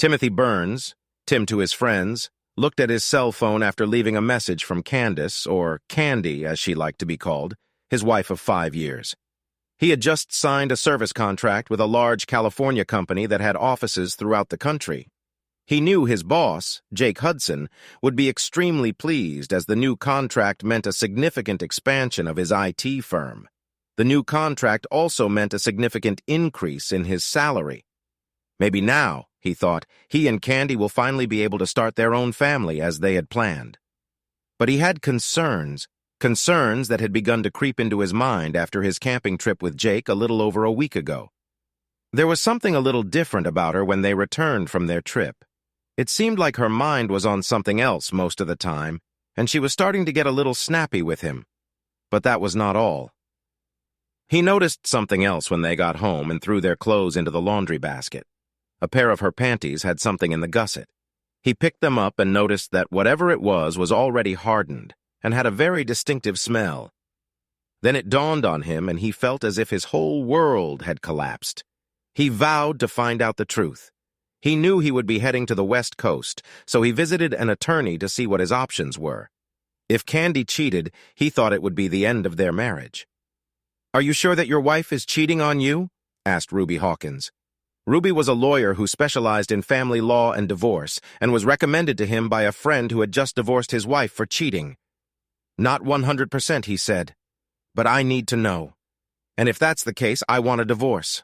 Timothy Burns, Tim to his friends, looked at his cell phone after leaving a message from Candace, or Candy as she liked to be called, his wife of 5 years. He had just signed a service contract with a large California company that had offices throughout the country. He knew his boss, Jake Hudson, would be extremely pleased as the new contract meant a significant expansion of his IT firm. The new contract also meant a significant increase in his salary. Maybe now, he thought, he and Candy will finally be able to start their own family as they had planned. But he had concerns that had begun to creep into his mind after his camping trip with Jake a little over a week ago. There was something a little different about her when they returned from their trip. It seemed like her mind was on something else most of the time, and she was starting to get a little snappy with him. But that was not all. He noticed something else when they got home and threw their clothes into the laundry basket. A pair of her panties had something in the gusset. He picked them up and noticed that whatever it was already hardened and had a very distinctive smell. Then it dawned on him and he felt as if his whole world had collapsed. He vowed to find out the truth. He knew he would be heading to the West Coast, so he visited an attorney to see what his options were. If Candy cheated, he thought it would be the end of their marriage. "Are you sure that your wife is cheating on you?" asked Ruby Hawkins. Ruby was a lawyer who specialized in family law and divorce and was recommended to him by a friend who had just divorced his wife for cheating. "Not 100%, he said. "But I need to know. And if that's the case, I want a divorce."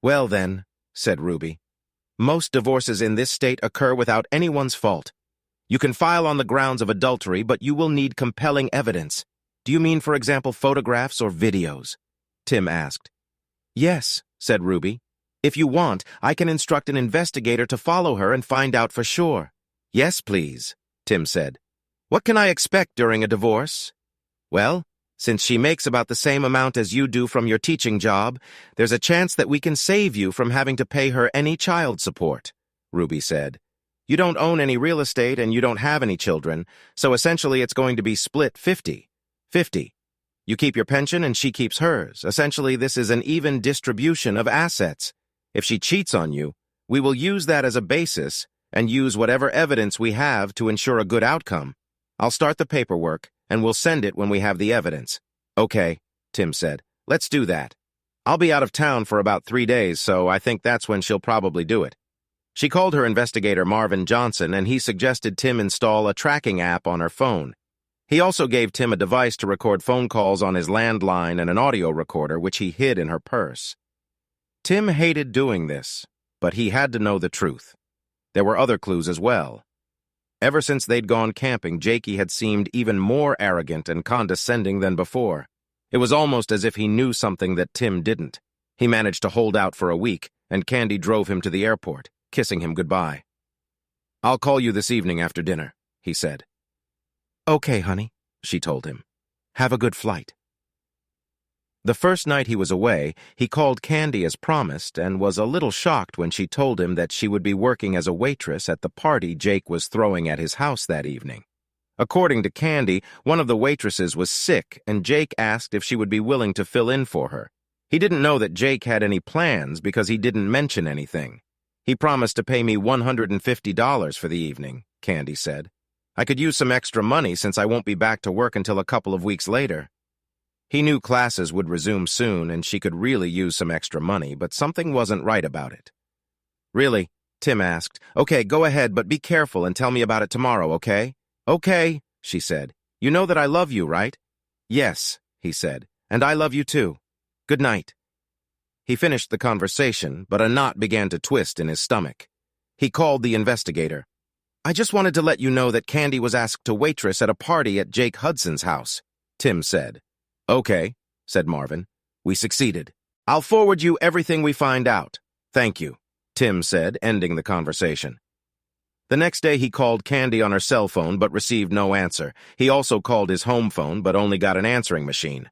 "Well then," said Ruby, "most divorces in this state occur without anyone's fault. You can file on the grounds of adultery, but you will need compelling evidence. Do you mean, for example, photographs or videos?" Tim asked. "Yes," said Ruby. "If you want, I can instruct an investigator to follow her and find out for sure." "Yes, please," Tim said. "What can I expect during a divorce?" "Well, since she makes about the same amount as you do from your teaching job, there's a chance that we can save you from having to pay her any child support," Ruby said. "You don't own any real estate and you don't have any children, so essentially it's going to be split 50-50. You keep your pension and she keeps hers. Essentially, this is an even distribution of assets. If she cheats on you, we will use that as a basis and use whatever evidence we have to ensure a good outcome. I'll start the paperwork, and we'll send it when we have the evidence." "Okay," Tim said. "Let's do that. I'll be out of town for about 3 days, so I think that's when she'll probably do it." She called her investigator Marvin Johnson, and he suggested Tim install a tracking app on her phone. He also gave Tim a device to record phone calls on his landline and an audio recorder, which he hid in her purse. Tim hated doing this, but he had to know the truth. There were other clues as well. Ever since they'd gone camping, Jakey had seemed even more arrogant and condescending than before. It was almost as if he knew something that Tim didn't. He managed to hold out for a week, and Candy drove him to the airport, kissing him goodbye. "I'll call you this evening after dinner," he said. "Okay, honey," she told him. "Have a good flight." The first night he was away, he called Candy as promised and was a little shocked when she told him that she would be working as a waitress at the party Jake was throwing at his house that evening. According to Candy, one of the waitresses was sick, and Jake asked if she would be willing to fill in for her. He didn't know that Jake had any plans because he didn't mention anything. "He promised to pay me $150 for the evening," Candy said. "I could use some extra money since I won't be back to work until a couple of weeks later." He knew classes would resume soon and she could really use some extra money, but something wasn't right about it. "Really?" Tim asked. "Okay, go ahead, but be careful and tell me about it tomorrow, okay?" "Okay," she said. "You know that I love you, right?" "Yes," he said, "and I love you too. Good night." He finished the conversation, but a knot began to twist in his stomach. He called the investigator. "I just wanted to let you know that Candy was asked to waitress at a party at Jake Hudson's house," Tim said. "Okay," said Marvin. "We succeeded. I'll forward you everything we find out. Thank you," Tim said, ending the conversation. The next day he called Candy on her cell phone but received no answer. He also called his home phone but only got an answering machine.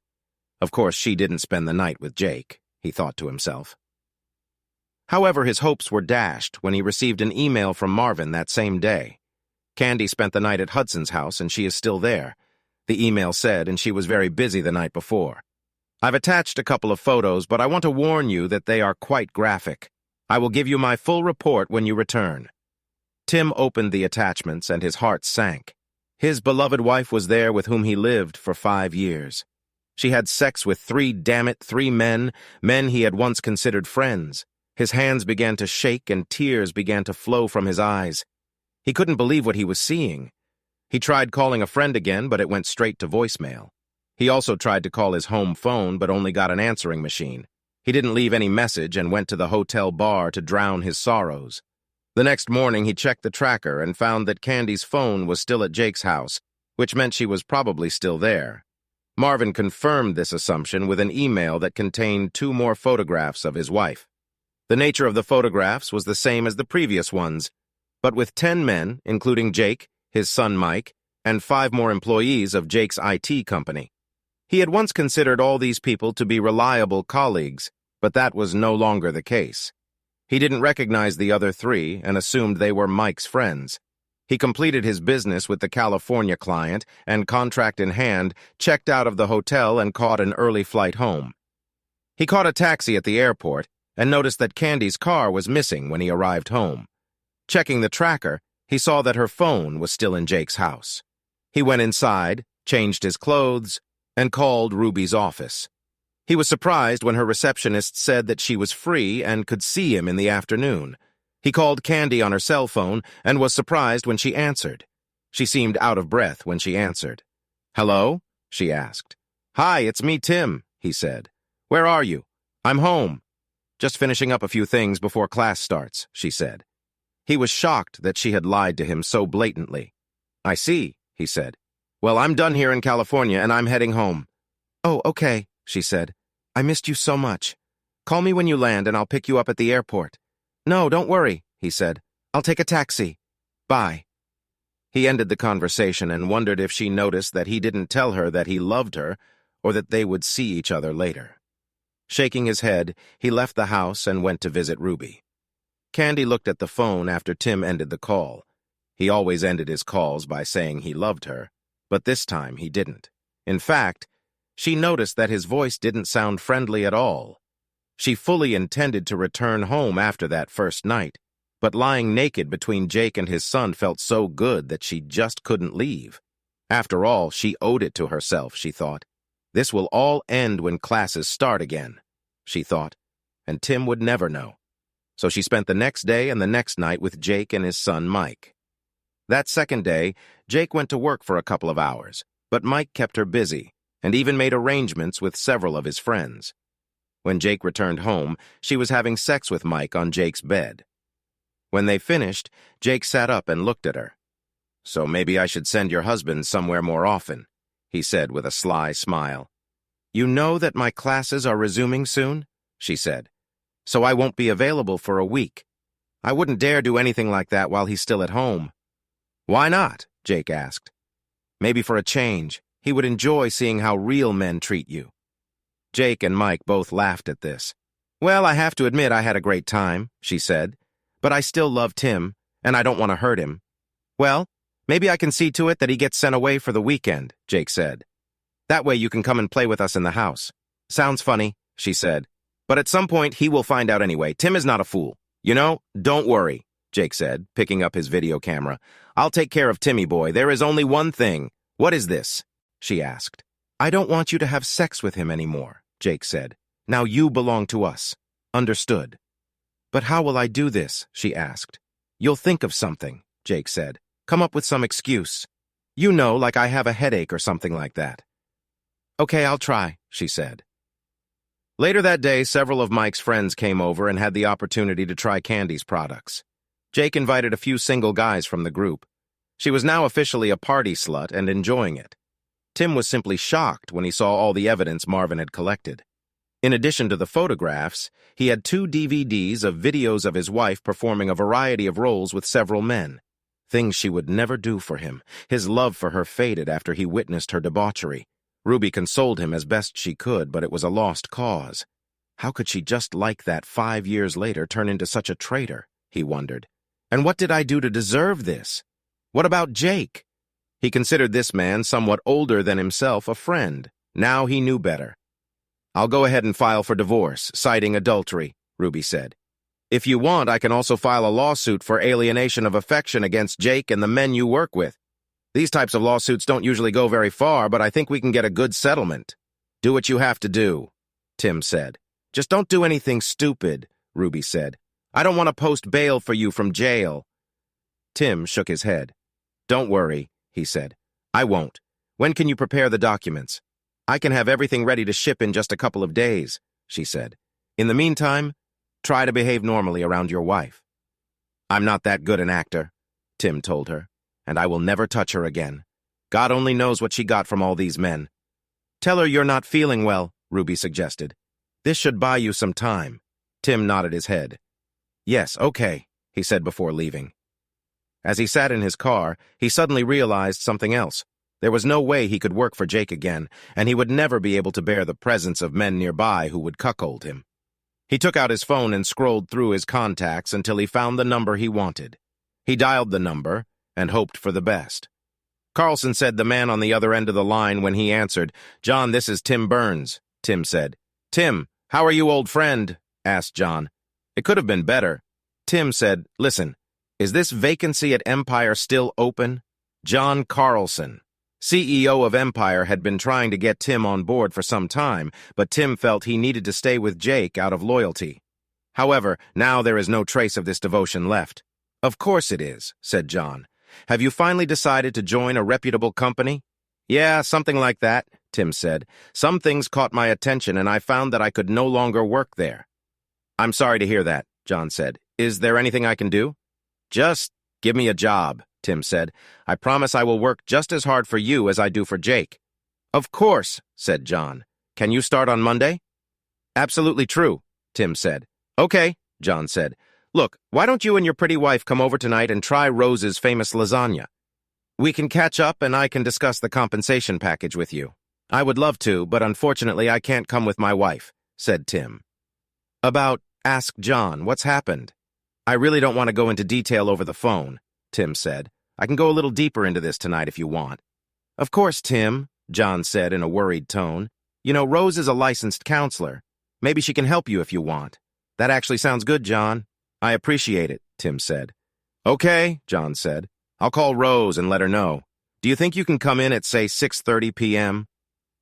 Of course, she didn't spend the night with Jake, he thought to himself. However, his hopes were dashed when he received an email from Marvin that same day. Candy spent the night at Hudson's house and she is still there. The email said, and she was very busy the night before. "I've attached a couple of photos, but I want to warn you that they are quite graphic. I will give you my full report when you return." Tim opened the attachments and his heart sank. His beloved wife was there with whom he lived for 5 years. She had sex with three men he had once considered friends. His hands began to shake and tears began to flow from his eyes. He couldn't believe what he was seeing. He tried calling a friend again, but it went straight to voicemail. He also tried to call his home phone, but only got an answering machine. He didn't leave any message and went to the hotel bar to drown his sorrows. The next morning, he checked the tracker and found that Candy's phone was still at Jake's house, which meant she was probably still there. Marvin confirmed this assumption with an email that contained 2 more photographs of his wife. The nature of the photographs was the same as the previous ones, but with 10 men, including Jake, his son Mike, and 5 more employees of Jake's IT company. He had once considered all these people to be reliable colleagues, but that was no longer the case. He didn't recognize the other 3 and assumed they were Mike's friends. He completed his business with the California client and, contract in hand, checked out of the hotel and caught an early flight home. He caught a taxi at the airport and noticed that Candy's car was missing when he arrived home. Checking the tracker, he saw that her phone was still in Jake's house. He went inside, changed his clothes, and called Ruby's office. He was surprised when her receptionist said that she was free and could see him in the afternoon. He called Candy on her cell phone and was surprised when she answered. She seemed out of breath when she answered. "Hello?" she asked. "Hi, it's me, Tim," he said. "Where are you?" "I'm home. Just finishing up a few things before class starts," she said. He was shocked that she had lied to him so blatantly. "I see," he said. "Well, I'm done here in California and I'm heading home." "Oh, okay," she said. "I missed you so much. Call me when you land and I'll pick you up at the airport." "No, don't worry," he said. "I'll take a taxi. Bye." He ended the conversation and wondered if she noticed that he didn't tell her that he loved her or that they would see each other later. Shaking his head, he left the house and went to visit Ruby. Candy looked at the phone after Tim ended the call. He always ended his calls by saying he loved her, but this time he didn't. In fact, she noticed that his voice didn't sound friendly at all. She fully intended to return home after that first night, but lying naked between Jake and his son felt so good that she just couldn't leave. After all, she owed it to herself, she thought. This will all end when classes start again, she thought, and Tim would never know. So she spent the next day and the next night with Jake and his son Mike. That second day, Jake went to work for a couple of hours, but Mike kept her busy and even made arrangements with several of his friends. When Jake returned home, she was having sex with Mike on Jake's bed. When they finished, Jake sat up and looked at her. "So maybe I should send your husband somewhere more often," he said with a sly smile. "You know that my classes are resuming soon?" she said. "So I won't be available for a week. I wouldn't dare do anything like that while he's still at home." "Why not?" Jake asked. "Maybe for a change. He would enjoy seeing how real men treat you." Jake and Mike both laughed at this. "Well, I have to admit I had a great time," she said. "But I still love Tim, and I don't want to hurt him." "Well, maybe I can see to it that he gets sent away for the weekend," Jake said. "That way you can come and play with us in the house." "Sounds funny," she said. "But at some point he will find out anyway. Tim is not a fool." "You know, don't worry," Jake said, picking up his video camera. "I'll take care of Timmy boy. There is only one thing." "What is this?" she asked. "I don't want you to have sex with him anymore," Jake said. "Now you belong to us. Understood?" "But how will I do this?" she asked. "You'll think of something," Jake said. "Come up with some excuse. You know, like I have a headache or something like that." "Okay, I'll try," she said. Later that day, several of Mike's friends came over and had the opportunity to try Candy's products. Jake invited a few single guys from the group. She was now officially a party slut and enjoying it. Tim was simply shocked when he saw all the evidence Marvin had collected. In addition to the photographs, he had 2 DVDs of videos of his wife performing a variety of roles with several men. Things she would never do for him. His love for her faded after he witnessed her debauchery. Ruby consoled him as best she could, but it was a lost cause. How could she just like that 5 years later turn into such a traitor, he wondered. And what did I do to deserve this? What about Jake? He considered this man, somewhat older than himself, a friend. Now he knew better. "I'll go ahead and file for divorce, citing adultery," Ruby said. If you want, I can also file a lawsuit for alienation of affection against Jake and the men you work with. These types of lawsuits don't usually go very far, but I think we can get a good settlement. Do what you have to do, Tim said. Just don't do anything stupid, Ruby said. I don't want to post bail for you from jail. Tim shook his head. Don't worry, he said. I won't. When can you prepare the documents? I can have everything ready to ship in just a couple of days, she said. In the meantime, try to behave normally around your wife. I'm not that good an actor, Tim told her, and I will never touch her again. God only knows what she got from all these men. Tell her you're not feeling well, Ruby suggested. This should buy you some time. Tim nodded his head. Yes, okay, he said before leaving. As he sat in his car, he suddenly realized something else. There was no way he could work for Jake again, and he would never be able to bear the presence of men nearby who would cuckold him. He took out his phone and scrolled through his contacts until he found the number he wanted. He dialed the number and hoped for the best. Carlson said the man on the other end of the line when he answered. John, this is Tim Burns, Tim said. Tim, how are you, old friend? Asked John. It could have been better. Tim said, listen, is this vacancy at Empire still open? John Carlson, CEO of Empire, had been trying to get Tim on board for some time, but Tim felt he needed to stay with Jake out of loyalty. However, now there is no trace of this devotion left. Of course it is, said John. Have you finally decided to join a reputable company? Yeah, something like that, Tim said. Some things caught my attention and I found that I could no longer work there. I'm sorry to hear that, John said. Is there anything I can do? Just give me a job, Tim said. I promise I will work just as hard for you as I do for Jake. Of course, said John. Can you start on Monday? Absolutely true, Tim said. Okay, John said. Look, why don't you and your pretty wife come over tonight and try Rose's famous lasagna? We can catch up and I can discuss the compensation package with you. I would love to, but unfortunately I can't come with my wife, said Tim. Ask John, what's happened? I really don't want to go into detail over the phone, Tim said. I can go a little deeper into this tonight if you want. Of course, Tim, John said in a worried tone. You know, Rose is a licensed counselor. Maybe she can help you if you want. That actually sounds good, John. I appreciate it, Tim said. Okay, John said. I'll call Rose and let her know. Do you think you can come in at, say, 6:30 p.m.?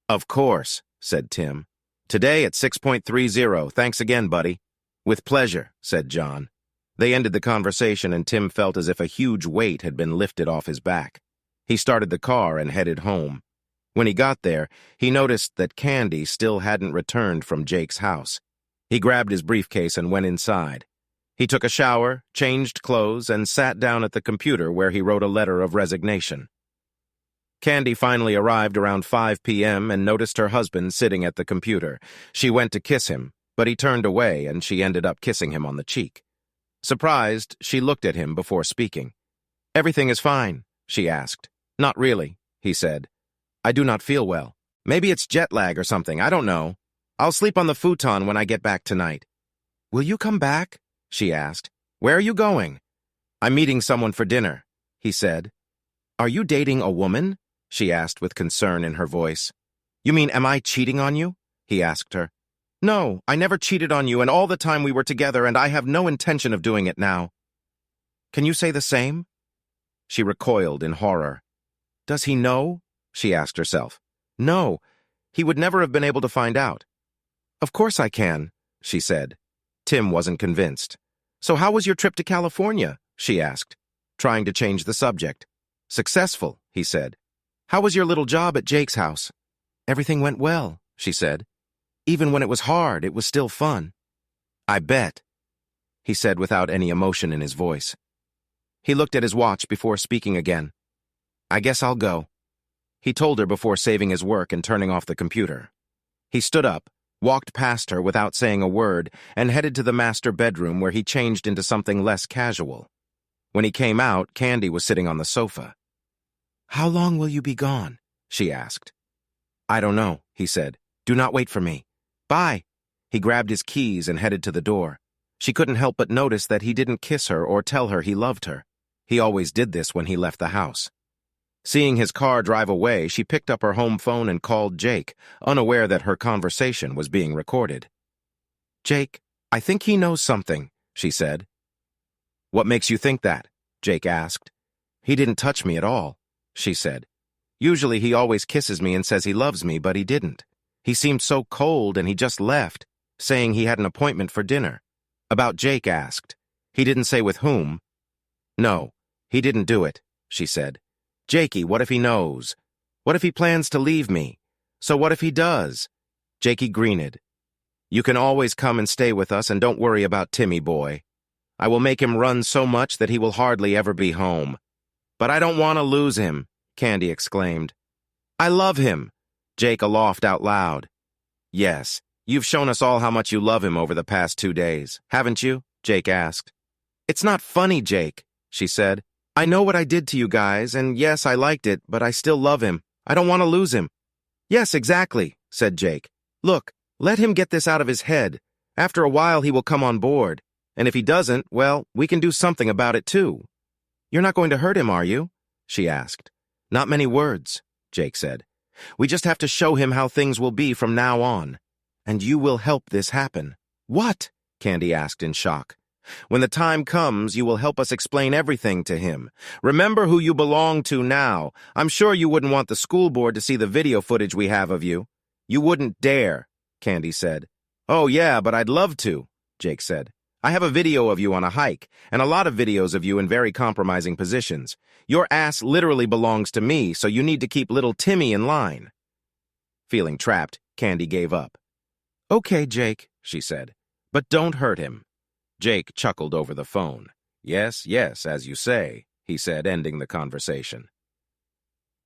Of course, said Tim. Today at 6:30. Thanks again, buddy. With pleasure, said John. They ended the conversation and Tim felt as if a huge weight had been lifted off his back. He started the car and headed home. When he got there, he noticed that Candy still hadn't returned from Jake's house. He grabbed his briefcase and went inside. He took a shower, changed clothes, and sat down at the computer where he wrote a letter of resignation. Candy finally arrived around 5 p.m. and noticed her husband sitting at the computer. She went to kiss him, but he turned away and she ended up kissing him on the cheek. Surprised, she looked at him before speaking. Everything is fine, she asked. Not really, he said. I do not feel well. Maybe it's jet lag or something, I don't know. I'll sleep on the futon when I get back tonight. Will you come back? She asked. Where are you going? I'm meeting someone for dinner, he said. Are you dating a woman? She asked with concern in her voice. You mean, am I cheating on you? He asked her. No, I never cheated on you in all the time we were together, and I have no intention of doing it now. Can you say the same? She recoiled in horror. Does he know? She asked herself. No, he would never have been able to find out. Of course I can, she said. Tim wasn't convinced. So how was your trip to California? She asked, trying to change the subject. Successful, he said. How was your little job at Jake's house? Everything went well, she said. Even when it was hard, it was still fun. I bet, he said without any emotion in his voice. He looked at his watch before speaking again. I guess I'll go, he told her before saving his work and turning off the computer. He stood up, walked past her without saying a word, and headed to the master bedroom where he changed into something less casual. When he came out, Candy was sitting on the sofa. How long will you be gone? She asked. I don't know, he said. Do not wait for me. Bye. He grabbed his keys and headed to the door. She couldn't help but notice that he didn't kiss her or tell her he loved her. He always did this when he left the house. Seeing his car drive away, she picked up her home phone and called Jake, unaware that her conversation was being recorded. Jake, I think he knows something, she said. What makes you think that? Jake asked. He didn't touch me at all, she said. Usually he always kisses me and says he loves me, but he didn't. He seemed so cold and he just left, saying he had an appointment for dinner. About Jake asked. He didn't say with whom. No, he didn't do it, she said. Jakey, what if he knows? What if he plans to leave me? So what if he does? Jakey grinned. You can always come and stay with us and don't worry about Timmy boy. I will make him run so much that he will hardly ever be home. But I don't want to lose him, Candy exclaimed. I love him, Jake laughed out loud. Yes, you've shown us all how much you love him over the past 2 days, haven't you? Jake asked. It's not funny, Jake, she said. I know what I did to you guys, and yes, I liked it, but I still love him. I don't want to lose him. Yes, exactly, said Jake. Look, let him get this out of his head. After a while, he will come on board. And if he doesn't, well, we can do something about it too. You're not going to hurt him, are you? She asked. Not many words, Jake said. We just have to show him how things will be from now on. And you will help this happen. What? Candy asked in shock. When the time comes, you will help us explain everything to him. Remember who you belong to now. I'm sure you wouldn't want the school board to see the video footage we have of you. You wouldn't dare, Candy said. Oh yeah, but I'd love to, Jake said. I have a video of you on a hike, and a lot of videos of you in very compromising positions. Your ass literally belongs to me, so you need to keep little Timmy in line. Feeling trapped, Candy gave up. Okay, Jake, she said, but don't hurt him. Jake chuckled over the phone. Yes, yes, as you say, he said, ending the conversation.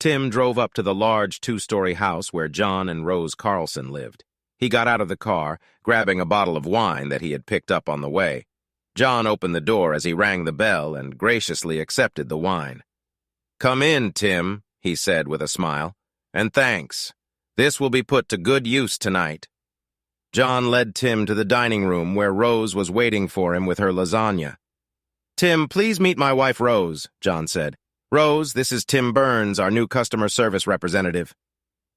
Tim drove up to the large 2-story house where John and Rose Carlson lived. He got out of the car, grabbing a bottle of wine that he had picked up on the way. John opened the door as he rang the bell and graciously accepted the wine. Come in, Tim, he said with a smile, and thanks. This will be put to good use tonight. John led Tim to the dining room where Rose was waiting for him with her lasagna. Tim, please meet my wife Rose, John said. Rose, this is Tim Burns, our new customer service representative.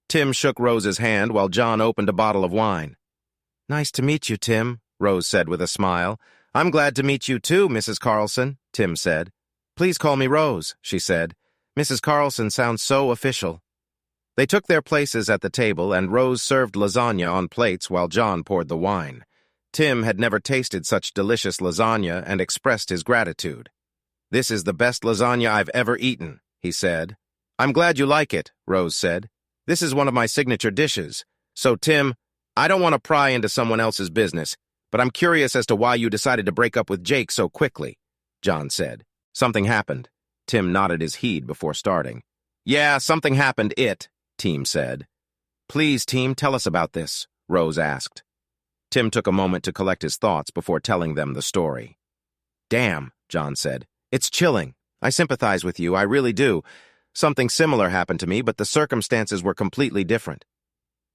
Tim shook Rose's hand while John opened a bottle of wine. Nice to meet you, Tim, Rose said with a smile. I'm glad to meet you too, Mrs. Carlson, Tim said. Please call me Rose, she said. Mrs. Carlson sounds so official. They took their places at the table, and Rose served lasagna on plates while John poured the wine. Tim had never tasted such delicious lasagna and expressed his gratitude. This is the best lasagna I've ever eaten, he said. I'm glad you like it, Rose said. This is one of my signature dishes. So, Tim, I don't want to pry into someone else's business, but I'm curious as to why you decided to break up with Jake so quickly, John said. Something happened. Tim nodded his head before starting. Yeah, something happened, Tim said. Please, Tim, tell us about this, Rose asked. Tim took a moment to collect his thoughts before telling them the story. Damn, John said. It's chilling. I sympathize with you, I really do. Something similar happened to me, but the circumstances were completely different.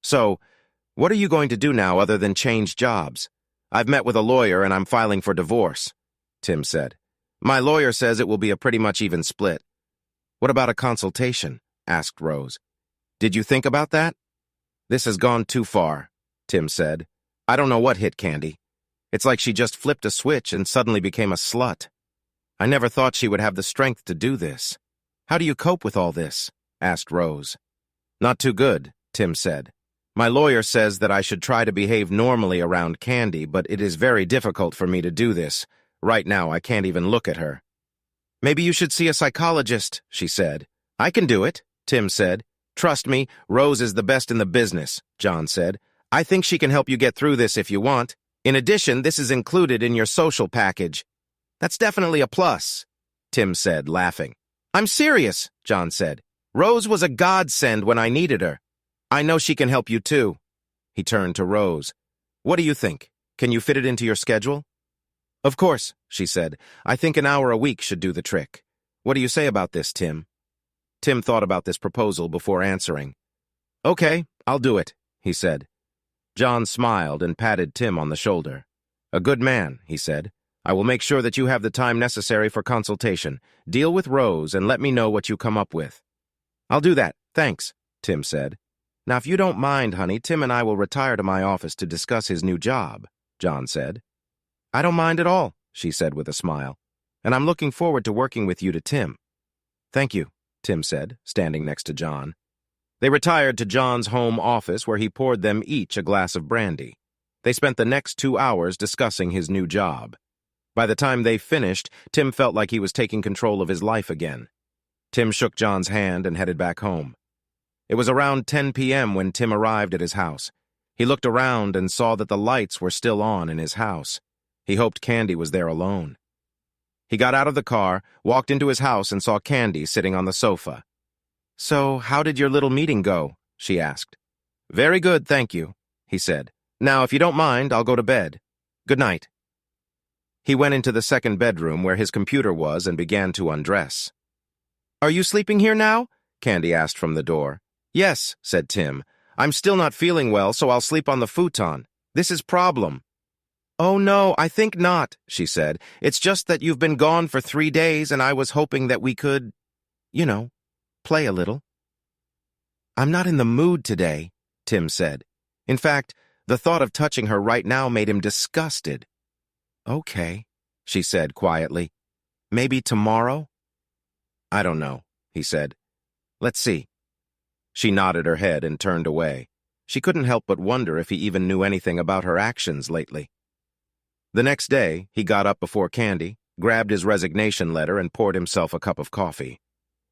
So, what are you going to do now other than change jobs? I've met with a lawyer and I'm filing for divorce, Tim said. My lawyer says it will be a pretty much even split. What about a consultation? Asked Rose. Did you think about that? This has gone too far, Tim said. I don't know what hit Candy. It's like she just flipped a switch and suddenly became a slut. I never thought she would have the strength to do this. How do you cope with all this? Asked Rose. Not too good, Tim said. My lawyer says that I should try to behave normally around Candy, but it is very difficult for me to do this. Right now, I can't even look at her. Maybe you should see a psychologist, she said. I can do it, Tim said. Trust me, Rose is the best in the business, John said. I think she can help you get through this if you want. In addition, this is included in your social package. That's definitely a plus, Tim said, laughing. I'm serious, John said. Rose was a godsend when I needed her. I know she can help you too. He turned to Rose. What do you think? Can you fit it into your schedule? Of course, she said. I think an hour a week should do the trick. What do you say about this, Tim? Tim thought about this proposal before answering. Okay, I'll do it, he said. John smiled and patted Tim on the shoulder. A good man, he said. I will make sure that you have the time necessary for consultation. Deal with Rose and let me know what you come up with. I'll do that, thanks, Tim said. Now, if you don't mind, honey, Tim and I will retire to my office to discuss his new job, John said. I don't mind at all, she said with a smile. "And I'm looking forward to working with you to Tim." "Thank you," Tim said, standing next to John. They retired to John's home office where he poured them each a glass of brandy. They spent the next 2 hours discussing his new job. By the time they finished, Tim felt like he was taking control of his life again. Tim shook John's hand and headed back home. It was around 10 p.m. when Tim arrived at his house. He looked around and saw that the lights were still on in his house. He hoped Candy was there alone. He got out of the car, walked into his house, and saw Candy sitting on the sofa. "So, how did your little meeting go?" she asked. "Very good, thank you," he said. "Now, if you don't mind, I'll go to bed. Good night." He went into the second bedroom where his computer was and began to undress. "Are you sleeping here now?" Candy asked from the door. "Yes," said Tim. "I'm still not feeling well, so I'll sleep on the futon. This is problem." "Oh no, I think not," she said. "It's just that you've been gone for 3 days and I was hoping that we could, play a little." "I'm not in the mood today," Tim said. In fact, the thought of touching her right now made him disgusted. "Okay," she said quietly. "Maybe tomorrow?" "I don't know," he said. "Let's see." She nodded her head and turned away. She couldn't help but wonder if he even knew anything about her actions lately. The next day, he got up before Candy, grabbed his resignation letter, and poured himself a cup of coffee.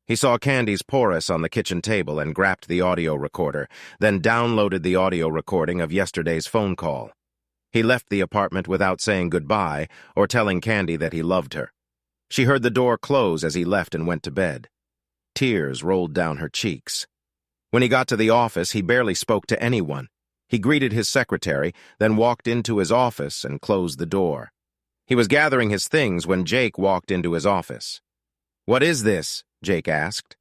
He saw Candy's porous on the kitchen table and grabbed the audio recorder, then downloaded the audio recording of yesterday's phone call. He left the apartment without saying goodbye or telling Candy that he loved her. She heard the door close as he left and went to bed. Tears rolled down her cheeks. When he got to the office, he barely spoke to anyone. He greeted his secretary, then walked into his office and closed the door. He was gathering his things when Jake walked into his office. "What is this?" Jake asked.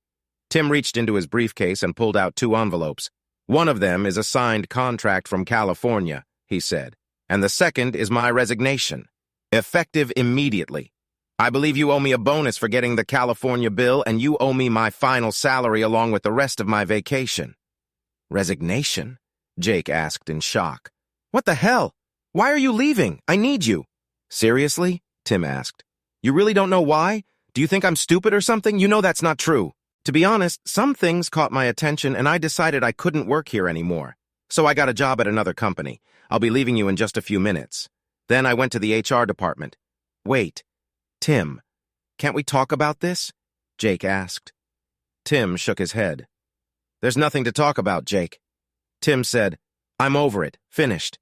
Tim reached into his briefcase and pulled out 2 envelopes. "One of them is a signed contract from California," he said, "and the second is my resignation. Effective immediately. I believe you owe me a bonus for getting the California bill, and you owe me my final salary along with the rest of my vacation." "Resignation?" Jake asked in shock. "What the hell? Why are you leaving? I need you." "Seriously?" Tim asked. "You really don't know why? Do you think I'm stupid or something? You know that's not true. To be honest, some things caught my attention and I decided I couldn't work here anymore. So I got a job at another company. I'll be leaving you in just a few minutes. Then I went to the HR department." "Wait, Tim, can't we talk about this?" Jake asked. Tim shook his head. "There's nothing to talk about, Jake." Tim said, "I'm over it. Finished.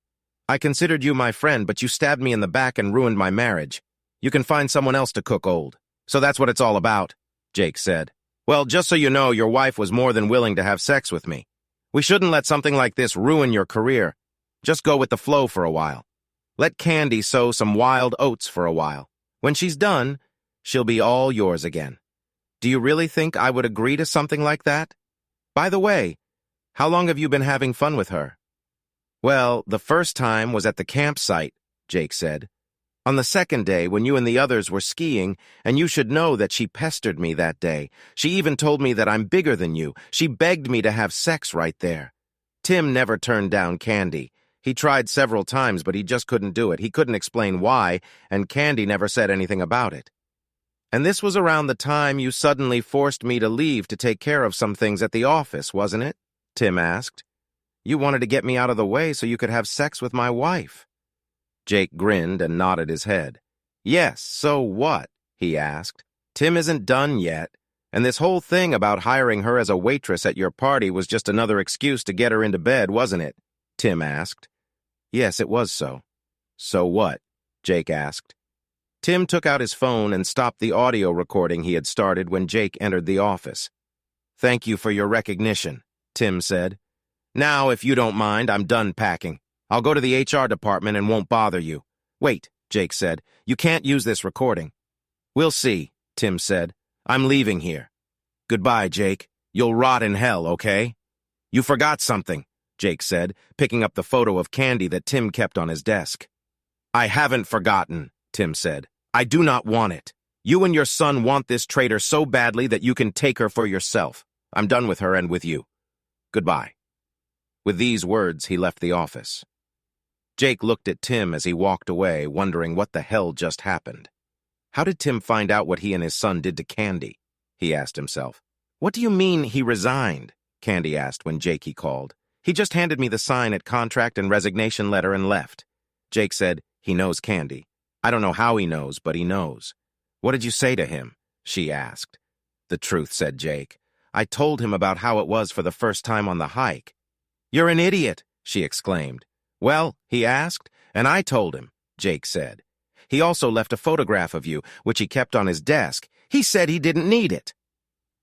I considered you my friend, but you stabbed me in the back and ruined my marriage. You can find someone else to cook old. So that's what it's all about," Jake said. "Well, just so you know, your wife was more than willing to have sex with me. We shouldn't let something like this ruin your career. Just go with the flow for a while. Let Candy sow some wild oats for a while. When she's done, she'll be all yours again. Do you really think I would agree to something like that? By the way, how long have you been having fun with her?" "Well, the first time was at the campsite," Jake said. "On the second day, when you and the others were skiing, and you should know that she pestered me that day. She even told me that I'm bigger than you. She begged me to have sex right there." Tim never turned down Candy. He tried several times, but he just couldn't do it. He couldn't explain why, and Candy never said anything about it. "And this was around the time you suddenly forced me to leave to take care of some things at the office, wasn't it?" Tim asked. "You wanted to get me out of the way so you could have sex with my wife." Jake grinned and nodded his head. "Yes, so what?" he asked. "Tim isn't done yet, and this whole thing about hiring her as a waitress at your party was just another excuse to get her into bed, wasn't it?" Tim asked. "Yes, it was so." "So what?" Jake asked. Tim took out his phone and stopped the audio recording he had started when Jake entered the office. "Thank you for your recognition," Tim said. "Now, if you don't mind, I'm done packing. I'll go to the HR department and won't bother you." "Wait," Jake said. "You can't use this recording." "We'll see," Tim said. "I'm leaving here." "Goodbye, Jake. You'll rot in hell, okay?" "You forgot something," Jake said, picking up the photo of Candy that Tim kept on his desk. "I haven't forgotten," Tim said. "I do not want it. You and your son want this traitor so badly that you can take her for yourself. I'm done with her and with you. Goodbye." With these words, he left the office. Jake looked at Tim as he walked away, wondering what the hell just happened. How did Tim find out what he and his son did to Candy? He asked himself. What do you mean he resigned? Candy asked when Jakey called. He just handed me the sign at contract and resignation letter and left. Jake said he knows Candy. I don't know how he knows, but he knows. What did you say to him? She asked. The truth, said Jake. I told him about how it was for the first time on the hike. You're an idiot, she exclaimed. Well, he asked, and I told him, Jake said. He also left a photograph of you, which he kept on his desk. He said he didn't need it.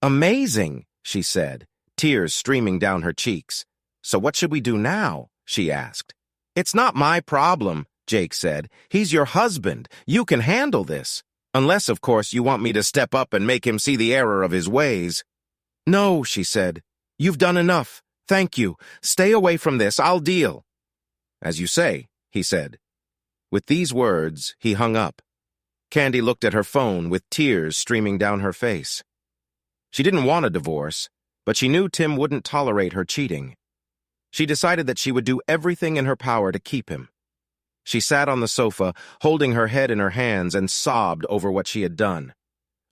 Amazing, she said, tears streaming down her cheeks. So what should we do now? She asked. It's not my problem, Jake said. He's your husband. You can handle this. Unless, of course, you want me to step up and make him see the error of his ways. No, she said. You've done enough. Thank you. Stay away from this. I'll deal. As you say, he said. With these words, he hung up. Candy looked at her phone with tears streaming down her face. She didn't want a divorce, but she knew Tim wouldn't tolerate her cheating. She decided that she would do everything in her power to keep him. She sat on the sofa, holding her head in her hands, and sobbed over what she had done.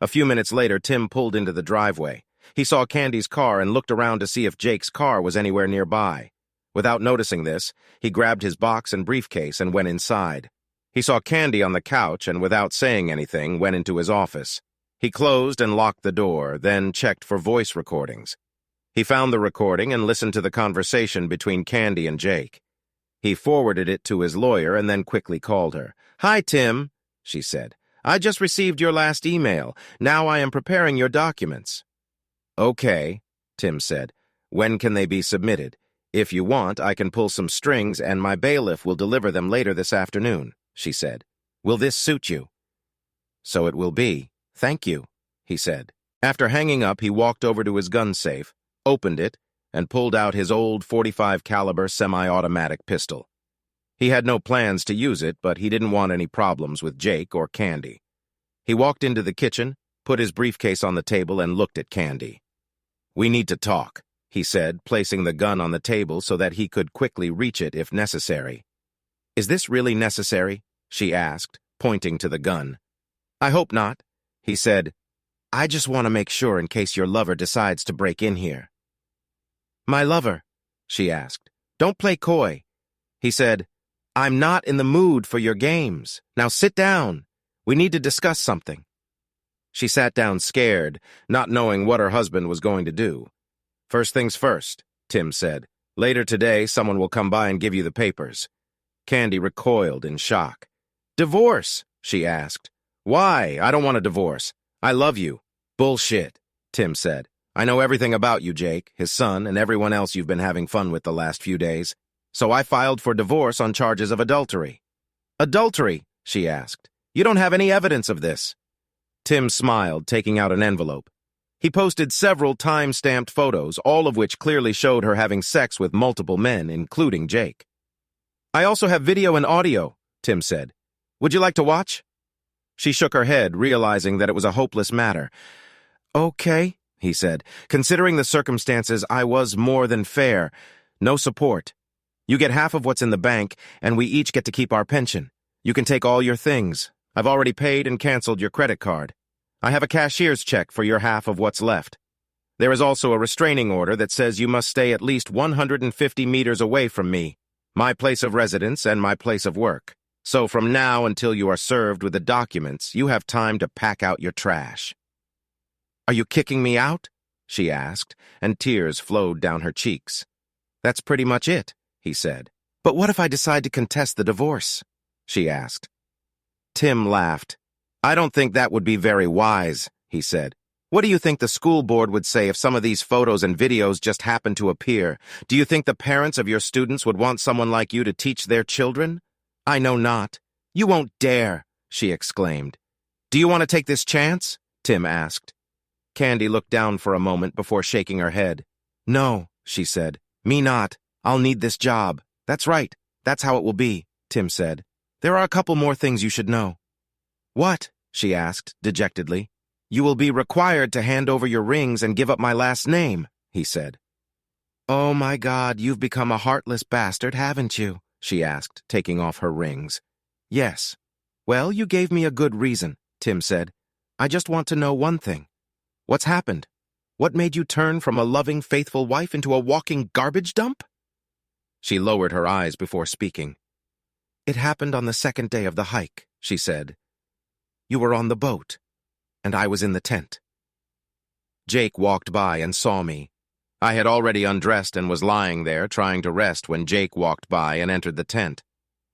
A few minutes later, Tim pulled into the driveway. He saw Candy's car and looked around to see if Jake's car was anywhere nearby. Without noticing this, he grabbed his box and briefcase and went inside. He saw Candy on the couch and, without saying anything, went into his office. He closed and locked the door, then checked for voice recordings. He found the recording and listened to the conversation between Candy and Jake. He forwarded it to his lawyer and then quickly called her. Hi, Tim, she said. I just received your last email. Now I am preparing your documents. Okay, Tim said. When can they be submitted? If you want, I can pull some strings and my bailiff will deliver them later this afternoon, she said. Will this suit you? So it will be. Thank you, he said. After hanging up, he walked over to his gun safe, opened it, and pulled out his old .45 caliber semi-automatic pistol. He had no plans to use it, but he didn't want any problems with Jake or Candy. He walked into the kitchen, put his briefcase on the table, and looked at Candy. We need to talk, he said, placing the gun on the table so that he could quickly reach it if necessary. Is this really necessary? She asked, pointing to the gun. I hope not, he said. I just want to make sure in case your lover decides to break in here. My lover, she asked. Don't play coy. He said, I'm not in the mood for your games. Now sit down. We need to discuss something. She sat down scared, not knowing what her husband was going to do. First things first, Tim said. Later today, someone will come by and give you the papers. Candy recoiled in shock. Divorce, she asked. Why? I don't want a divorce. I love you. Bullshit, Tim said. I know everything about you, Jake, his son, and everyone else you've been having fun with the last few days. So I filed for divorce on charges of adultery. Adultery? She asked. You don't have any evidence of this. Tim smiled, taking out an envelope. He posted several time-stamped photos, all of which clearly showed her having sex with multiple men, including Jake. I also have video and audio, Tim said. Would you like to watch? She shook her head, realizing that it was a hopeless matter. Okay, he said. Considering the circumstances, I was more than fair. No support. You get half of what's in the bank, and we each get to keep our pension. You can take all your things. I've already paid and canceled your credit card. I have a cashier's check for your half of what's left. There is also a restraining order that says you must stay at least 150 meters away from me, my place of residence and my place of work. So from now until you are served with the documents, you have time to pack out your trash. Are you kicking me out? She asked, and tears flowed down her cheeks. That's pretty much it, he said. But what if I decide to contest the divorce? She asked. Tim laughed. I don't think that would be very wise, he said. What do you think the school board would say if some of these photos and videos just happened to appear? Do you think the parents of your students would want someone like you to teach their children? I know not. You won't dare, she exclaimed. Do you want to take this chance? Tim asked. Candy looked down for a moment before shaking her head. No, she said. Me not. I'll need this job. That's right. That's how it will be, Tim said. There are a couple more things you should know. What? She asked, dejectedly. You will be required to hand over your rings and give up my last name, he said. Oh my God, you've become a heartless bastard, haven't you? she asked, taking off her rings. Yes. Well, you gave me a good reason, Tim said. I just want to know one thing. What's happened? What made you turn from a loving, faithful wife into a walking garbage dump? She lowered her eyes before speaking. It happened on the second day of the hike, she said. You were on the boat, and I was in the tent. Jake walked by and saw me. I had already undressed and was lying there trying to rest when Jake walked by and entered the tent.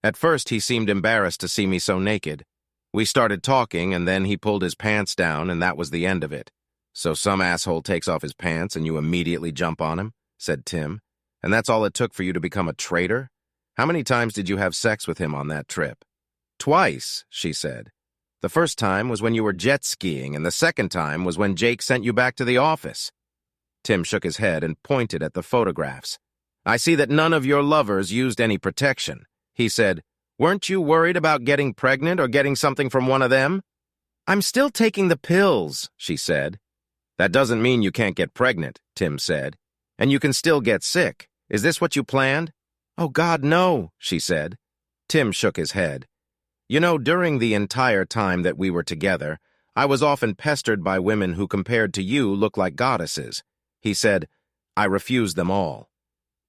At first, he seemed embarrassed to see me so naked. We started talking, and then he pulled his pants down, and that was the end of it. So some asshole takes off his pants and you immediately jump on him, said Tim. And that's all it took for you to become a traitor? How many times did you have sex with him on that trip? Twice, she said. The first time was when you were jet skiing, and the second time was when Jake sent you back to the office. Tim shook his head and pointed at the photographs. I see that none of your lovers used any protection. He said, weren't you worried about getting pregnant or getting something from one of them? I'm still taking the pills, she said. That doesn't mean you can't get pregnant, Tim said. And you can still get sick. Is this what you planned? Oh, God, no, she said. Tim shook his head. You know, during the entire time that we were together, I was often pestered by women who compared to you look like goddesses. He said, I refused them all.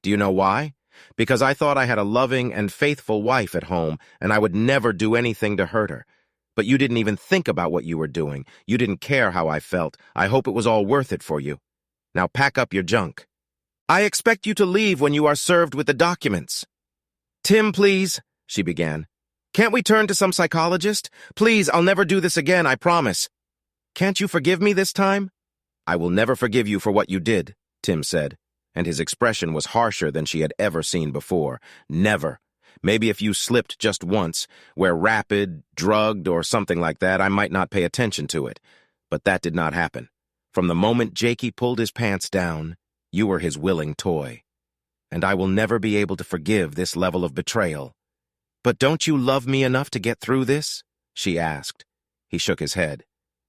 Do you know why? Because I thought I had a loving and faithful wife at home, and I would never do anything to hurt her. But you didn't even think about what you were doing. You didn't care how I felt. I hope it was all worth it for you. Now pack up your junk. I expect you to leave when you are served with the documents. Tim, please, she began. Can't we turn to some psychologist? Please, I'll never do this again, I promise. Can't you forgive me this time? I will never forgive you for what you did, Tim said, and his expression was harsher than she had ever seen before. Never. Maybe if you slipped just once, were rapid, drugged, or something like that, I might not pay attention to it. But that did not happen. From the moment Jakey pulled his pants down, you were his willing toy. And I will never be able to forgive this level of betrayal. But don't you love me enough to get through this? She asked. He shook his head.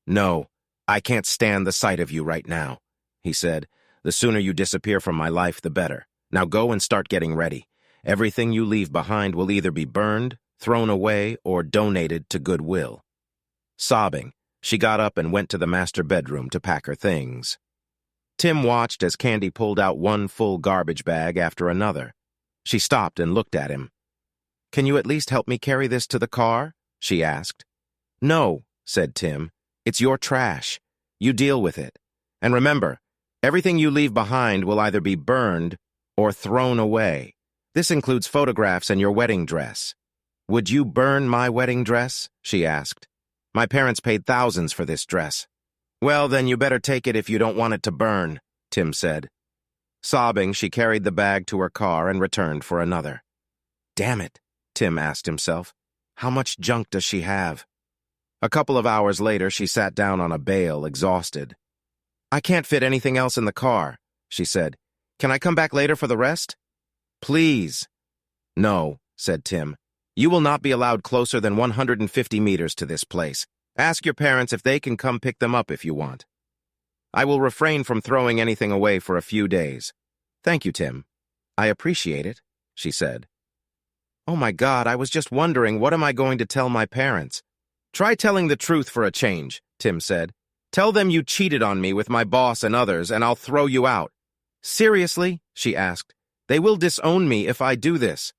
No, I can't stand the sight of you right now, he said. The sooner you disappear from my life, the better. Now go and start getting ready. Everything you leave behind will either be burned, thrown away, or donated to Goodwill. Sobbing, she got up and went to the master bedroom to pack her things. Tim watched as Candy pulled out one full garbage bag after another. She stopped and looked at him. Can you at least help me carry this to the car? She asked. No, said Tim. It's your trash. You deal with it. And remember, everything you leave behind will either be burned or thrown away. This includes photographs and your wedding dress. Would you burn my wedding dress? She asked. My parents paid thousands for this dress. Well, then you better take it if you don't want it to burn, Tim said. Sobbing, she carried the bag to her car and returned for another. Damn it, Tim asked himself. How much junk does she have? A couple of hours later, she sat down on a bale, exhausted. I can't fit anything else in the car, she said. Can I come back later for the rest? Please. No, said Tim. You will not be allowed closer than 150 meters to this place. Ask your parents if they can come pick them up if you want. I will refrain from throwing anything away for a few days. Thank you, Tim. I appreciate it, she said. Oh my God, I was just wondering, what am I going to tell my parents? Try telling the truth for a change, Tim said. Tell them you cheated on me with my boss and others, and I'll throw you out. Seriously? She asked. They will disown me if I do this.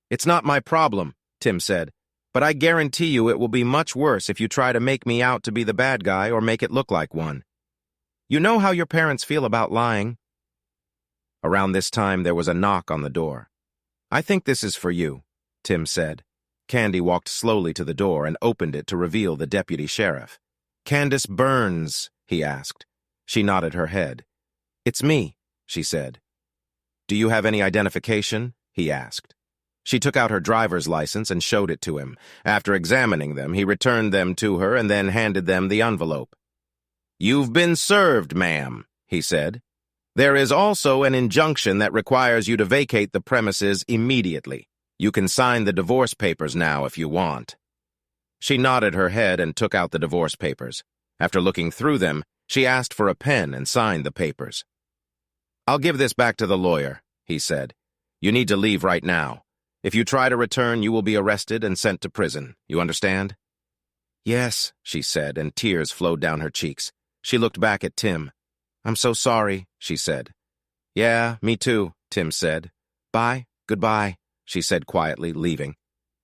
It's not my problem, Tim said. But I guarantee you it will be much worse if you try to make me out to be the bad guy or make it look like one. You know how your parents feel about lying? Around this time, there was a knock on the door. I think this is for you, Tim said. Candy walked slowly to the door and opened it to reveal the deputy sheriff. Candace Burns, he asked. She nodded her head. It's me, she said. Do you have any identification? He asked. She took out her driver's license and showed it to him. After examining them, he returned them to her and then handed them the envelope. You've been served, ma'am, he said. There is also an injunction that requires you to vacate the premises immediately. You can sign the divorce papers now if you want. She nodded her head and took out the divorce papers. After looking through them, she asked for a pen and signed the papers. I'll give this back to the lawyer, he said. You need to leave right now. If you try to return, you will be arrested and sent to prison. You understand?" "Yes," she said, and tears flowed down her cheeks. She looked back at Tim. "I'm so sorry," she said. "Yeah, me too," Tim said. "Bye, goodbye," she said quietly, leaving.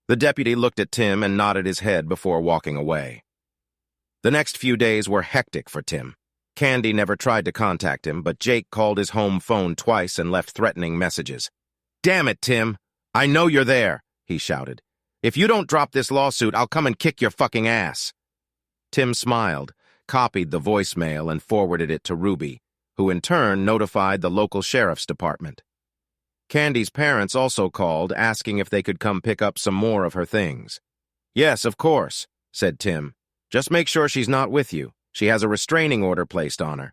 The deputy looked at Tim and nodded his head before walking away. The next few days were hectic for Tim. Candy never tried to contact him, but Jake called his home phone twice and left threatening messages. "Damn it, Tim! I know you're there," he shouted. "If you don't drop this lawsuit, I'll come and kick your fucking ass." Tim smiled, copied the voicemail, and forwarded it to Ruby, who in turn notified the local sheriff's department. Candy's parents also called, asking if they could come pick up some more of her things. "Yes, of course," said Tim. "Just make sure she's not with you. She has a restraining order placed on her."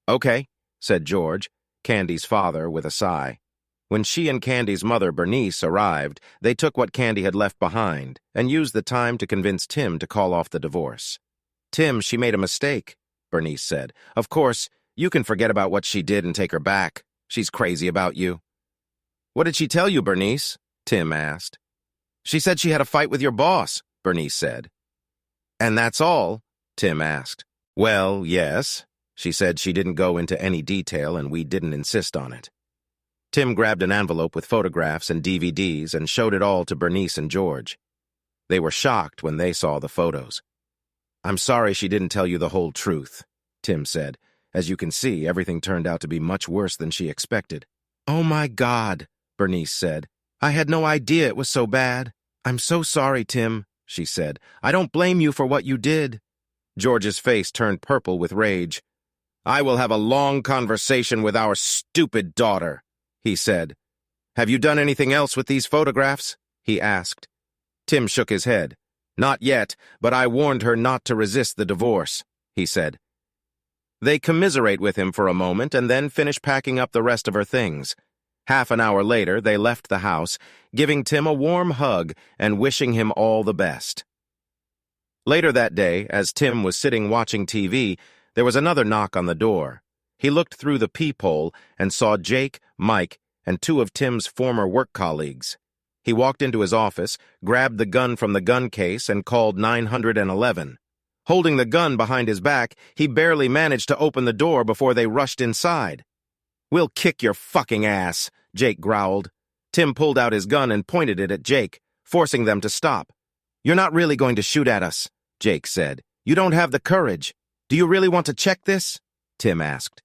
"Okay," said George, Candy's father, with a sigh. When she and Candy's mother, Bernice, arrived, they took what Candy had left behind and used the time to convince Tim to call off the divorce. "Tim, she made a mistake," Bernice said. "Of course, you can forget about what she did and take her back. She's crazy about you." "What did she tell you, Bernice?" Tim asked. "She said she had a fight with your boss," Bernice said. "And that's all?" Tim asked. "Well, yes. She said she didn't go into any detail and we didn't insist on it." Tim grabbed an envelope with photographs and DVDs and showed it all to Bernice and George. They were shocked when they saw the photos. "I'm sorry she didn't tell you the whole truth," Tim said. "As you can see, everything turned out to be much worse than she expected." "Oh my God," Bernice said. "I had no idea it was so bad." "I'm so sorry, Tim," she said. "I don't blame you for what you did." George's face turned purple with rage. "I will have a long conversation with our stupid daughter," he said. "Have you done anything else with these photographs?" he asked. Tim shook his head. "Not yet, but I warned her not to resist the divorce," he said. They commiserate with him for a moment and then finish packing up the rest of her things. Half an hour later, they left the house, giving Tim a warm hug and wishing him all the best. Later that day, as Tim was sitting watching TV, there was another knock on the door. He looked through the peephole and saw Jake, Mike, and two of Tim's former work colleagues. He walked into his office, grabbed the gun from the gun case, and called 911. Holding the gun behind his back, he barely managed to open the door before they rushed inside. "We'll kick your fucking ass," Jake growled. Tim pulled out his gun and pointed it at Jake, forcing them to stop. "You're not really going to shoot at us," Jake said. "You don't have the courage. Do you really want to check this?" Tim asked.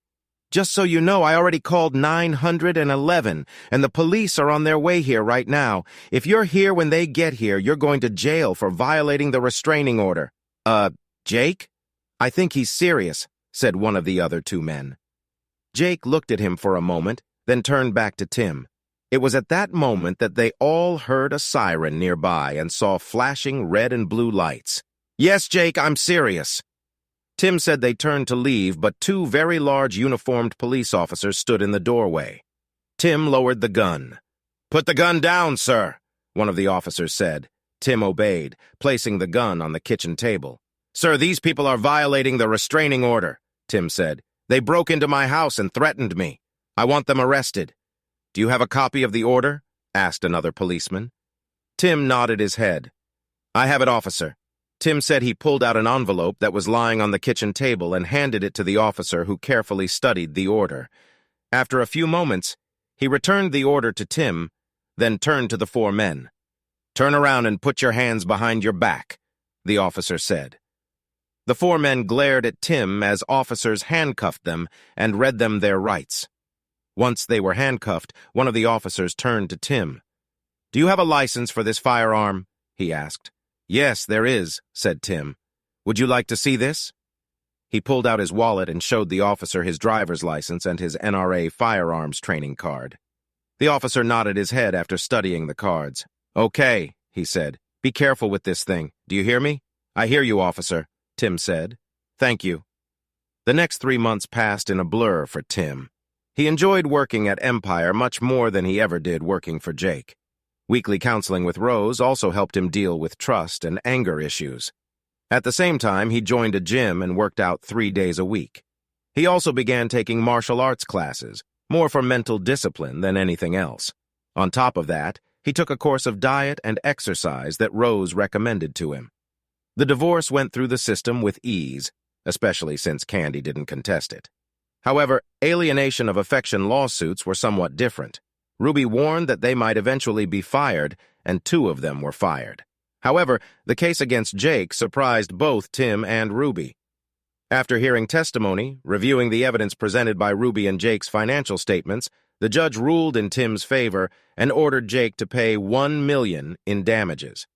"Just so you know, I already called 911, and the police are on their way here right now. If you're here when they get here, you're going to jail for violating the restraining order." Jake? "I think he's serious," said one of the other two men. Jake looked at him for a moment, then turned back to Tim. It was at that moment that they all heard a siren nearby and saw flashing red and blue lights. "Yes, Jake, I'm serious." Tim said they turned to leave, but two very large uniformed police officers stood in the doorway. Tim lowered the gun. "Put the gun down, sir," one of the officers said. Tim obeyed, placing the gun on the kitchen table. "Sir, these people are violating the restraining order," Tim said. "They broke into my house and threatened me. I want them arrested." "Do you have a copy of the order?" asked another policeman. Tim nodded his head. "I have it, officer." Tim said he pulled out an envelope that was lying on the kitchen table and handed it to the officer, who carefully studied the order. After a few moments, he returned the order to Tim, then turned to the four men. "Turn around and put your hands behind your back," the officer said. The four men glared at Tim as officers handcuffed them and read them their rights. Once they were handcuffed, one of the officers turned to Tim. "Do you have a license for this firearm?" he asked. "Yes, there is," said Tim. "Would you like to see this?" He pulled out his wallet and showed the officer his driver's license and his NRA firearms training card. The officer nodded his head after studying the cards. "Okay," he said. "Be careful with this thing. Do you hear me?" "I hear you, officer," Tim said. "Thank you." The next 3 months passed in a blur for Tim. He enjoyed working at Empire much more than he ever did working for Jake. Weekly counseling with Rose also helped him deal with trust and anger issues. At the same time, he joined a gym and worked out 3 days a week. He also began taking martial arts classes, more for mental discipline than anything else. On top of that, he took a course of diet and exercise that Rose recommended to him. The divorce went through the system with ease, especially since Candy didn't contest it. However, alienation of affection lawsuits were somewhat different. Ruby warned that they might eventually be fired, and 2 of them were fired. However, the case against Jake surprised both Tim and Ruby. After hearing testimony, reviewing the evidence presented by Ruby and Jake's financial statements, the judge ruled in Tim's favor and ordered Jake to pay $1 million in damages.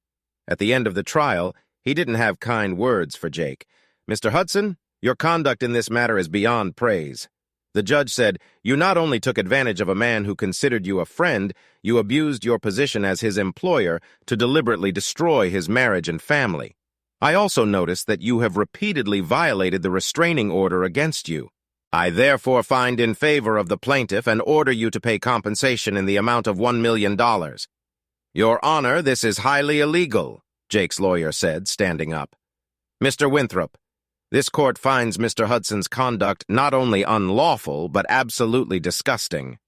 At the end of the trial, he didn't have kind words for Jake. "Mr. Hudson, your conduct in this matter is beyond praise." The judge said, "You not only took advantage of a man who considered you a friend, you abused your position as his employer to deliberately destroy his marriage and family. I also noticed that you have repeatedly violated the restraining order against you. I therefore find in favor of the plaintiff and order you to pay compensation in the amount of $1 million. "Your Honor, this is highly illegal," Jake's lawyer said, standing up. "Mr. Winthrop, this court finds Mr. Hudson's conduct not only unlawful, but absolutely disgusting."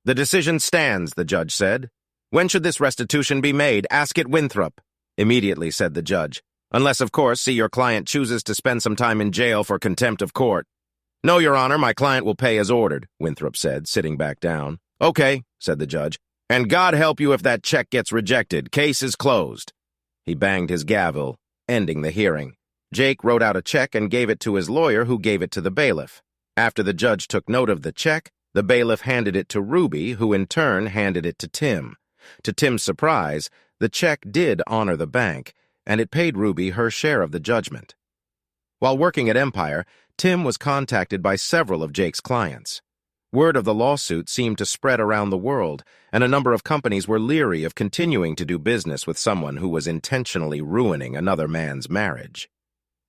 "The decision stands," the judge said. "When should this restitution be made? Ask it, Winthrop." "Immediately," said the judge. "Unless, of course, see your client chooses to spend some time in jail for contempt of court." "No, Your Honor, my client will pay as ordered," Winthrop said, sitting back down. "Okay," said the judge. "And God help you if that check gets rejected. Case is closed." He banged his gavel, ending the hearing. Jake wrote out a check and gave it to his lawyer, who gave it to the bailiff. After the judge took note of the check, the bailiff handed it to Ruby, who in turn handed it to Tim. To Tim's surprise, the check did honor the bank, and it paid Ruby her share of the judgment. While working at Empire, Tim was contacted by several of Jake's clients. Word of the lawsuit seemed to spread around the world, and a number of companies were leery of continuing to do business with someone who was intentionally ruining another man's marriage.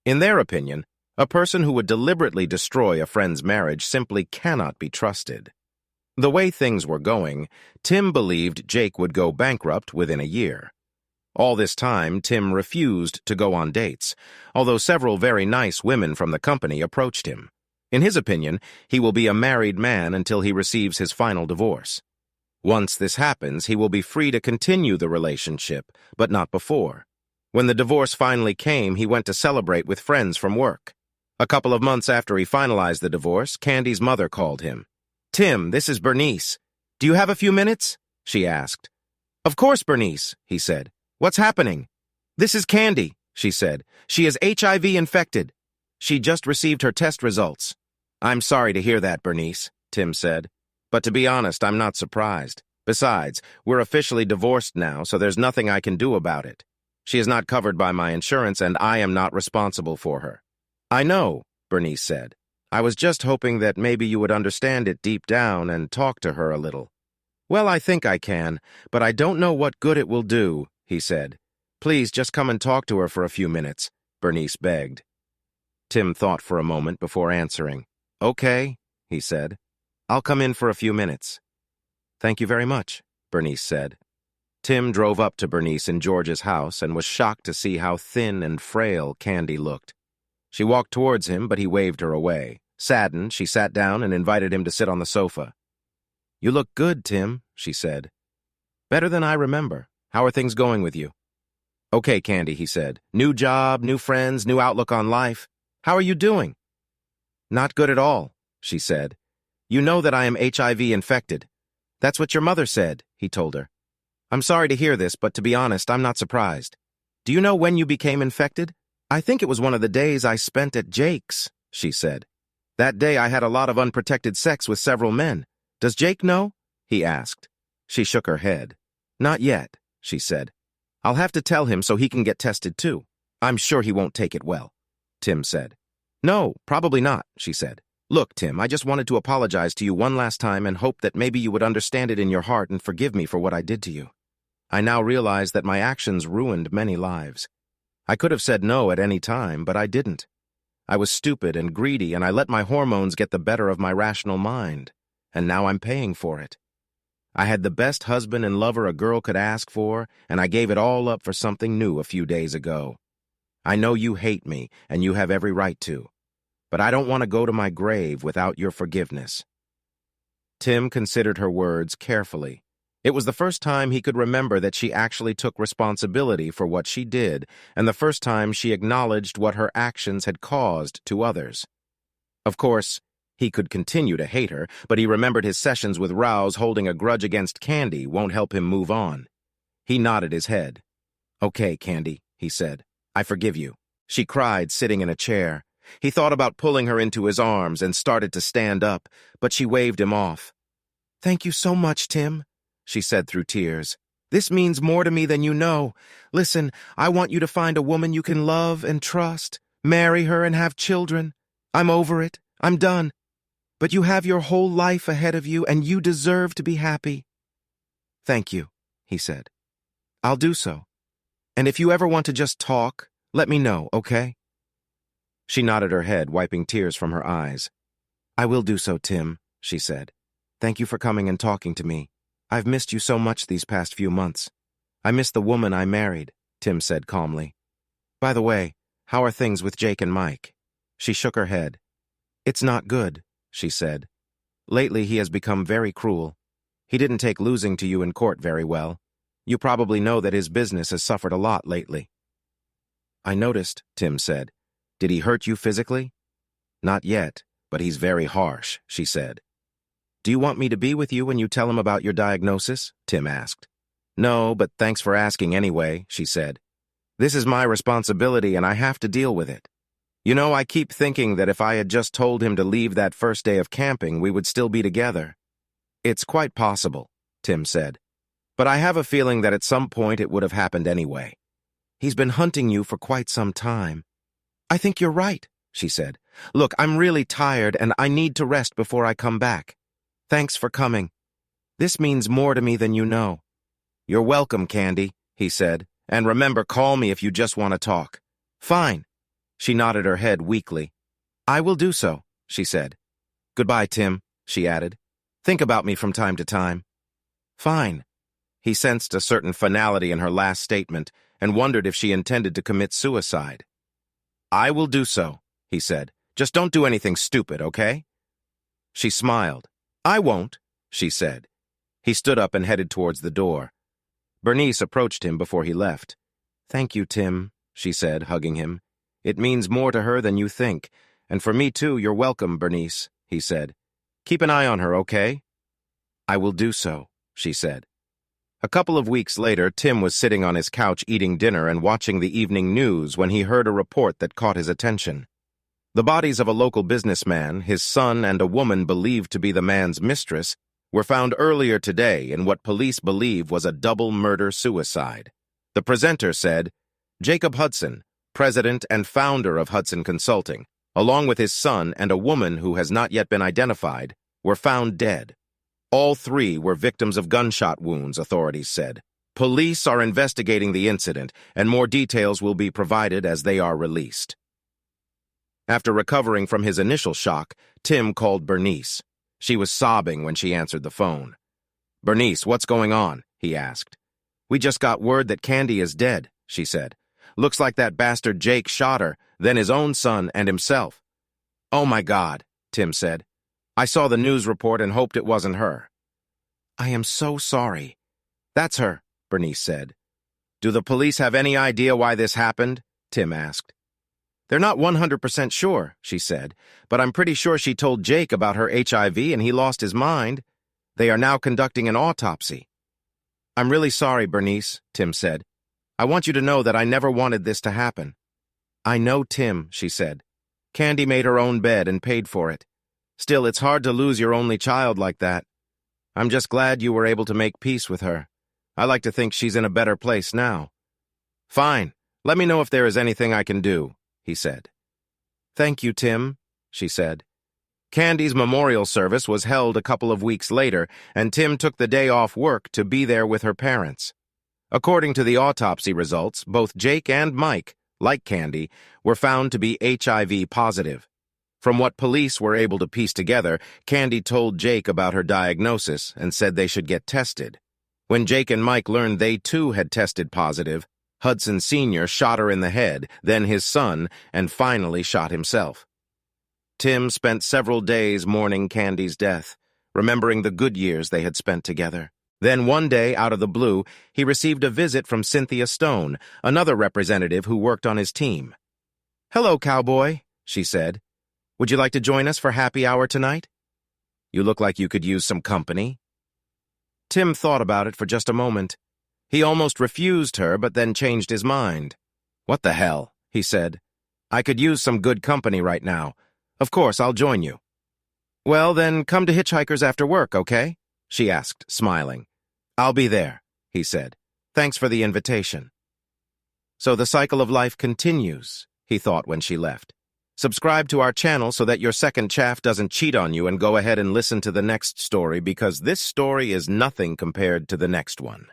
In their opinion, a person who would deliberately destroy a friend's marriage simply cannot be trusted. The way things were going, Tim believed Jake would go bankrupt within a year. All this time, Tim refused to go on dates, although several very nice women from the company approached him. In his opinion, he will be a married man until he receives his final divorce. Once this happens, he will be free to continue the relationship, but not before. When the divorce finally came, he went to celebrate with friends from work. A couple of months after he finalized the divorce, Candy's mother called him. "Tim, this is Bernice. Do you have a few minutes?" she asked. "Of course, Bernice," he said. "What's happening?" "This is Candy," she said. "She is HIV infected. She just received her test results." "I'm sorry to hear that, Bernice," Tim said. "But to be honest, I'm not surprised. Besides, we're officially divorced now, so there's nothing I can do about it. She is not covered by my insurance, and I am not responsible for her." "I know," Bernice said. "I was just hoping that maybe you would understand it deep down and talk to her a little." "Well, I think I can, but I don't know what good it will do," he said. "Please just come and talk to her for a few minutes," Bernice begged. Tim thought for a moment before answering. "Okay," he said. "I'll come in for a few minutes." "Thank you very much," Bernice said. Tim drove up to Bernice in George's house and was shocked to see how thin and frail Candy looked. She walked towards him, but he waved her away. Saddened, she sat down and invited him to sit on the sofa. "You look good, Tim," she said. "Better than I remember. How are things going with you?" "Okay, Candy," he said. "New job, new friends, new outlook on life. How are you doing?" "Not good at all," she said. "You know that I am HIV infected." "That's what your mother said," he told her. "I'm sorry to hear this, but to be honest, I'm not surprised. Do you know when you became infected?" "I think it was one of the days I spent at Jake's," she said. "That day I had a lot of unprotected sex with several men. Does Jake know?" he asked. She shook her head. "Not yet," she said. "I'll have to tell him so he can get tested too. I'm sure he won't take it well," Tim said. "No, probably not," she said. "Look, Tim, I just wanted to apologize to you one last time and hope that maybe you would understand it in your heart and forgive me for what I did to you. I now realize that my actions ruined many lives. I could have said no at any time, but I didn't. I was stupid and greedy, and I let my hormones get the better of my rational mind, and now I'm paying for it. I had the best husband and lover a girl could ask for, and I gave it all up for something new a few days ago. I know you hate me, and you have every right to, but I don't want to go to my grave without your forgiveness." Tim considered her words carefully. It was the first time he could remember that she actually took responsibility for what she did, and the first time she acknowledged what her actions had caused to others. Of course, he could continue to hate her, but he remembered his sessions with Rouse holding a grudge against Candy won't help him move on. He nodded his head. "Okay, Candy," he said. "I forgive you." She cried, sitting in a chair. He thought about pulling her into his arms and started to stand up, but she waved him off. "Thank you so much, Tim," she said through tears. "This means more to me than you know. Listen, I want you to find a woman you can love and trust, marry her and have children. I'm over it. I'm done. But you have your whole life ahead of you, and you deserve to be happy." "Thank you," he said. "I'll do so. And if you ever want to just talk, let me know, okay?" She nodded her head, wiping tears from her eyes. "I will do so, Tim," she said. "Thank you for coming and talking to me. I've missed you so much these past few months. I miss the woman I married," Tim said calmly. "By the way, how are things with Jake and Mike?" She shook her head. "It's not good," she said. "Lately he has become very cruel. He didn't take losing to you in court very well. You probably know that his business has suffered a lot lately." "I noticed," Tim said. "Did he hurt you physically?" "Not yet, but he's very harsh," she said. "Do you want me to be with you when you tell him about your diagnosis?" Tim asked. "No, but thanks for asking anyway," she said. "This is my responsibility and I have to deal with it. You know, I keep thinking that if I had just told him to leave that first day of camping, we would still be together." "It's quite possible," Tim said. "But I have a feeling that at some point it would have happened anyway. He's been hunting you for quite some time." "I think you're right," she said. "Look, I'm really tired and I need to rest before I come back. Thanks for coming. This means more to me than you know." "You're welcome, Candy," he said. "And remember, call me if you just want to talk." "Fine." She nodded her head weakly. "I will do so," she said. "Goodbye, Tim," she added. "Think about me from time to time." "Fine." He sensed a certain finality in her last statement and wondered if she intended to commit suicide. "I will do so," he said. "Just don't do anything stupid, okay?" She smiled. "I won't," she said. He stood up and headed towards the door. Bernice approached him before he left. "Thank you, Tim," she said, hugging him. "It means more to her than you think. And for me, too, you're welcome, Bernice," he said. "Keep an eye on her, okay?" "I will do so," she said. A couple of weeks later, Tim was sitting on his couch eating dinner and watching the evening news when he heard a report that caught his attention. The bodies of a local businessman, his son, and a woman believed to be the man's mistress were found earlier today in what police believe was a double murder-suicide. The presenter said, Jacob Hudson, president and founder of Hudson Consulting, along with his son and a woman who has not yet been identified, were found dead. All three were victims of gunshot wounds, authorities said. Police are investigating the incident, and more details will be provided as they are released. After recovering from his initial shock, Tim called Bernice. She was sobbing when she answered the phone. "Bernice, what's going on?" he asked. "We just got word that Candy is dead," she said. "Looks like that bastard Jake shot her, then his own son and himself." "Oh my God," Tim said. "I saw the news report and hoped it wasn't her." "I am so sorry." "That's her," Bernice said. "Do the police have any idea why this happened?" Tim asked. "They're not 100% sure," she said, "but I'm pretty sure she told Jake about her HIV and he lost his mind. They are now conducting an autopsy." "I'm really sorry, Bernice," Tim said. "I want you to know that I never wanted this to happen." "I know, Tim," she said. "Candy made her own bed and paid for it. Still, it's hard to lose your only child like that. I'm just glad you were able to make peace with her. I like to think she's in a better place now." "Fine. Let me know if there is anything I can do," he said. "Thank you, Tim," she said. Candy's memorial service was held a couple of weeks later, and Tim took the day off work to be there with her parents. According to the autopsy results, both Jake and Mike, like Candy, were found to be HIV positive. From what police were able to piece together, Candy told Jake about her diagnosis and said they should get tested. When Jake and Mike learned they too had tested positive, Hudson Sr. shot her in the head, then his son, and finally shot himself. Tim spent several days mourning Candy's death, remembering the good years they had spent together. Then one day, out of the blue, he received a visit from Cynthia Stone, another representative who worked on his team. "Hello, cowboy," she said. "Would you like to join us for happy hour tonight? You look like you could use some company." Tim thought about it for just a moment. He almost refused her, but then changed his mind. "What the hell?" he said. "I could use some good company right now. Of course, I'll join you." "Well, then come to Hitchhikers after work, okay?" she asked, smiling. "I'll be there," he said. "Thanks for the invitation." So the cycle of life continues, he thought when she left. Subscribe to our channel so that your second chaff doesn't cheat on you, and go ahead and listen to the next story, because this story is nothing compared to the next one.